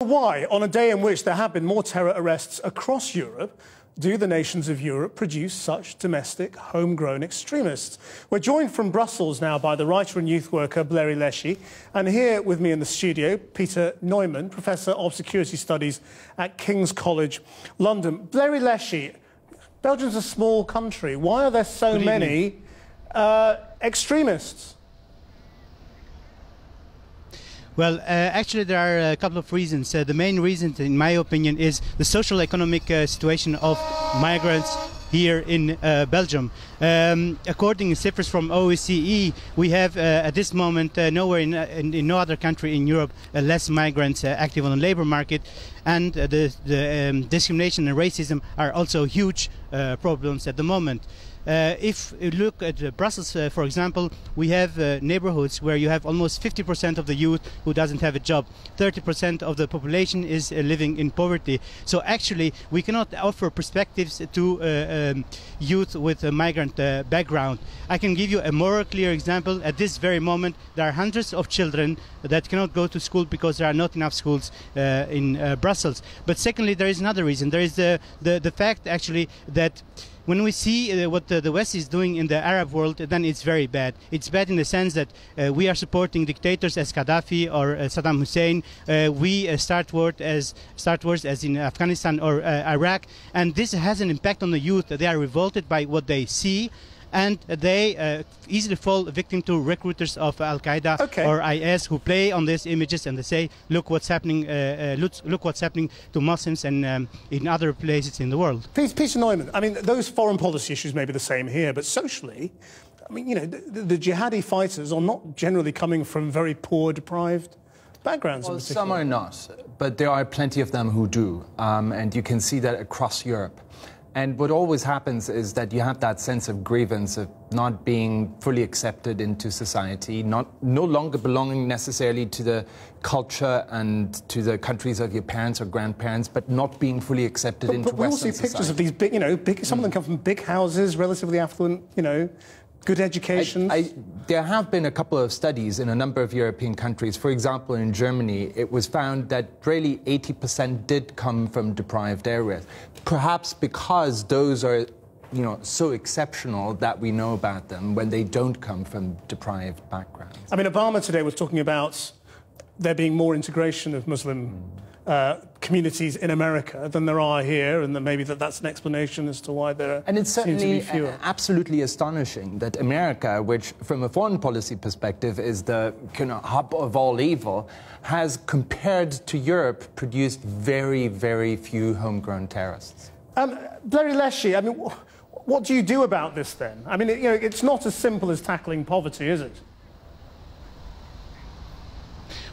Why, on a day in which there have been more terror arrests across Europe, do the nations of Europe produce such domestic, homegrown extremists? We're joined from Brussels now by the writer and youth worker Bleri Lleshi, and here with me in the studio, Peter Neumann, Professor of Security Studies at King's College, London. Bleri Lleshi, Belgium's a small country. Why are there so many extremists? Well, actually, there are a couple of reasons. The main reason, in my opinion, is the socio-economic situation of migrants here in Belgium. According to figures from OSCE, we have at this moment nowhere in no other country in Europe less migrants active on the labor market, and the discrimination and racism are also huge problems at the moment. If you look at Brussels, for example, we have neighborhoods where you have almost 50% of the youth who doesn't have a job. 30% of the population is living in poverty. So actually, we cannot offer perspectives to youth with a migrant background. I can give you a more clear example. At this very moment, there are hundreds of children that cannot go to school because there are not enough schools in Brussels. But secondly, there is another reason. There is the fact, actually, that when we see what the West is doing in the Arab world, then it's very bad. It's bad in the sense that we are supporting dictators as Gaddafi or Saddam Hussein. We start wars as in Afghanistan or Iraq, and this has an impact on the youth. They are revolted by what they see, and they easily fall victim to recruiters of Al-Qaeda or IS who play on these images, and they say, look what's happening, look what's happening to Muslims and in other places in the world. Peter Neumann, I mean, those foreign policy issues may be the same here, but socially, I mean, you know, the jihadi fighters are not generally coming from very poor, deprived backgrounds. Well, some are not, but there are plenty of them who do, and you can see that across Europe. And what always happens is that you have that sense of grievance of not being fully accepted into society, no longer belonging necessarily to the culture and to the countries of your parents or grandparents, but not being fully accepted into Western society. But we all see pictures of these big, you know, some of them come from big houses, relatively affluent, you know, good education. There have been a couple of studies in a number of European countries. For example, in Germany, it was found that really 80% did come from deprived areas. Perhaps because those are, you know, so exceptional that we know about them when they don't come from deprived backgrounds. I mean, Obama today was talking about there being more integration of Muslim communities in America than there are here, and that maybe that's an explanation as to why there and it's seem to be fewer. Absolutely astonishing that America, which from a foreign policy perspective is the kind of hub of all evil, has, compared to Europe, produced very, very few homegrown terrorists. Bleri Lleshi, I mean, what do you do about this then? I mean, you know, it's not as simple as tackling poverty, is it?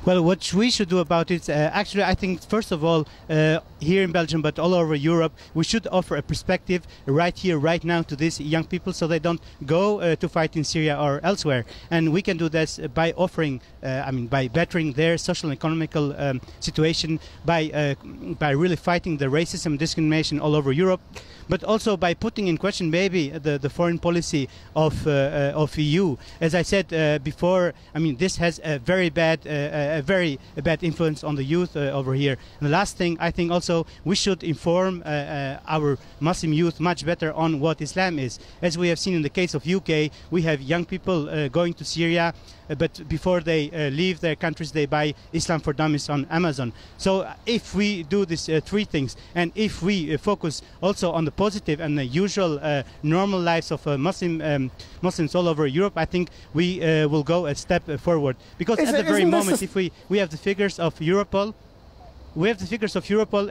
Well, what we should do about it, actually, I think, first of all, here in Belgium, but all over Europe, we should offer a perspective right here, right now, to these young people so they don't go to fight in Syria or elsewhere. And we can do this by offering, I mean, by bettering their social and economical situation, by really fighting the racism and discrimination all over Europe, but also by putting in question maybe the foreign policy of EU. As I said before, I mean, this has a very bad influence on the youth over here. And the last thing, I think also we should inform our Muslim youth much better on what Islam is. As we have seen in the case of UK, we have young people going to Syria, but before they leave their countries, they buy Islam for Dummies on Amazon. So if we do these three things, and if we focus also on the positive and the usual normal lives of Muslims all over Europe, I think we will go a step forward. Because at the very moment, if we have the figures of Europol,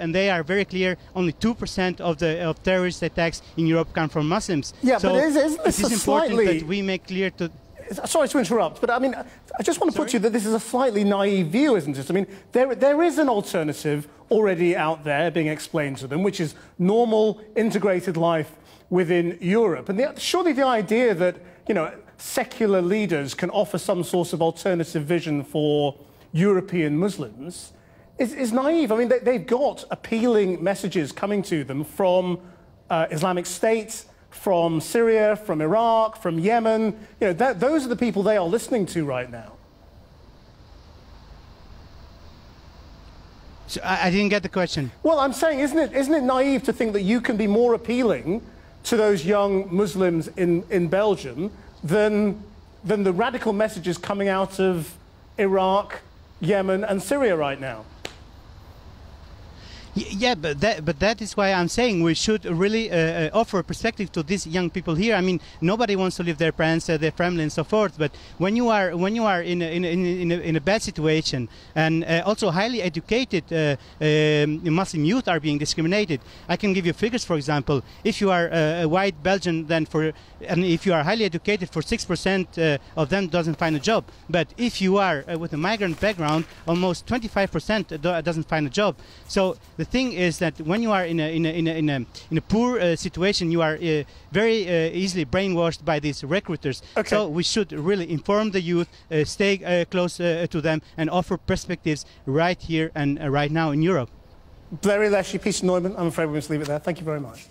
and they are very clear. Only 2% of terrorist attacks in Europe come from Muslims. Yeah, so but isn't this it is important that we make clear to... Sorry to interrupt, but I mean, I just want to put to you that this is a slightly naive view, isn't it? I mean, there is an alternative already out there being explained to them, which is normal, integrated life within Europe. And surely the idea that, you know, secular leaders can offer some sort of alternative vision for European Muslims is naive. I mean, they've got appealing messages coming to them from Islamic State, from Syria, from Iraq, from Yemen. You know, those are the people they are listening to right now. So I didn't get the question. Well, I'm saying, isn't it naive to think that you can be more appealing to those young Muslims in Belgium than the radical messages coming out of Iraq, Yemen and Syria right now? Yeah, but that is why I'm saying we should really offer perspective to these young people here. I mean, nobody wants to leave their parents, their family, and so forth. But when you are in a bad situation, and also highly educated Muslim youth are being discriminated. I can give you figures. For example, if you are a white Belgian, and if you are highly educated, for 6% of them doesn't find a job. But if you are with a migrant background, almost 25% doesn't find a job. So the thing is that when you are in a poor situation, you are very easily brainwashed by these recruiters. Okay. So we should really inform the youth, stay close to them, and offer perspectives right here and right now in Europe. Bleri Lleshi, Peter Neumann, I'm afraid we must leave it there. Thank you very much.